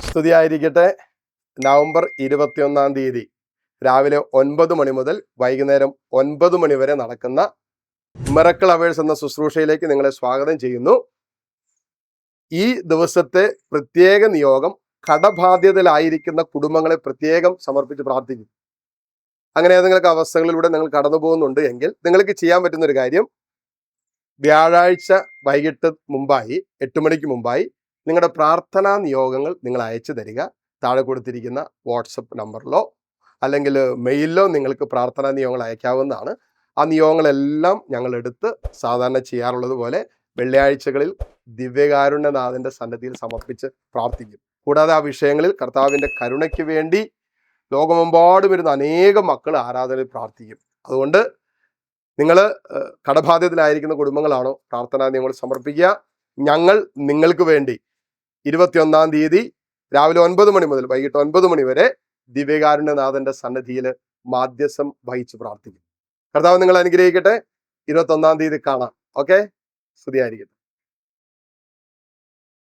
സ്തുതിയായിരിക്കട്ടെ. നവംബർ 21 രാവിലെ 9 മണി മുതൽ വൈകുന്നേരം 9 മണി വരെ നടക്കുന്ന മിറക്കിൾ അവേഴ്സ് എന്ന ശുശ്രൂഷയിലേക്ക് നിങ്ങളെ സ്വാഗതം ചെയ്യുന്നു. ഈ ദിവസത്തെ പ്രത്യേക നിയോഗം കടബാധ്യതയിലായിരിക്കുന്ന കുടുംബങ്ങളെ പ്രത്യേകം സമർപ്പിച്ച് പ്രാർത്ഥിക്കും. അങ്ങനെ ഏതെങ്കിലും അവസ്ഥകളിലൂടെ നിങ്ങൾ കടന്നു പോകുന്നുണ്ട് എങ്കിൽ നിങ്ങൾക്ക് ചെയ്യാൻ പറ്റുന്ന ഒരു കാര്യം, വ്യാഴാഴ്ച വൈകിട്ട് മുമ്പായി 8 മണിക്ക് മുമ്പായി നിങ്ങളുടെ പ്രാർത്ഥനാ നിയോഗങ്ങൾ നിങ്ങൾ അയച്ചു തരിക. താഴെ കൊടുത്തിരിക്കുന്ന വാട്സപ്പ് നമ്പറിലോ അല്ലെങ്കിൽ മെയിലിലോ നിങ്ങൾക്ക് പ്രാർത്ഥനാ നിയോഗങ്ങൾ അയക്കാവുന്നതാണ്. ആ നിയോഗങ്ങളെല്ലാം ഞങ്ങൾ എടുത്ത് സാധാരണ ചെയ്യാറുള്ളത് പോലെ വെള്ളിയാഴ്ചകളിൽ ദിവ്യകാരുണ്യനാഥന്റെ സന്നിധിയിൽ സമർപ്പിച്ച് പ്രാർത്ഥിക്കും. കൂടാതെ ആ വിഷയങ്ങളിൽ കർത്താവിൻ്റെ കരുണയ്ക്ക് വേണ്ടി ലോകമെമ്പാടും വരുന്ന അനേകം മക്കൾ ആരാധനയിൽ പ്രാർത്ഥിക്കും. അതുകൊണ്ട് നിങ്ങൾ കടബാധ്യതയിലായിരിക്കുന്ന കുടുംബങ്ങളാണോ, പ്രാർത്ഥനാ നിയോഗങ്ങൾ സമർപ്പിക്കുക. ഞങ്ങൾ നിങ്ങൾക്ക് വേണ്ടി 21 രാവിലെ 9 മണി മുതൽ വൈകിട്ട് 9 മണി വരെ ദിവ്യകാരുണ്യനാഥന്റെ സന്നിധിയിൽ മാധ്യസ്ഥം വഹിച്ച് പ്രാർത്ഥിക്കും. കർത്താവ് നിങ്ങൾ അനുഗ്രഹിക്കട്ടെ. 21 കാണാം. ഓക്കെ, സ്തുതിയായിരിക്കട്ടെ.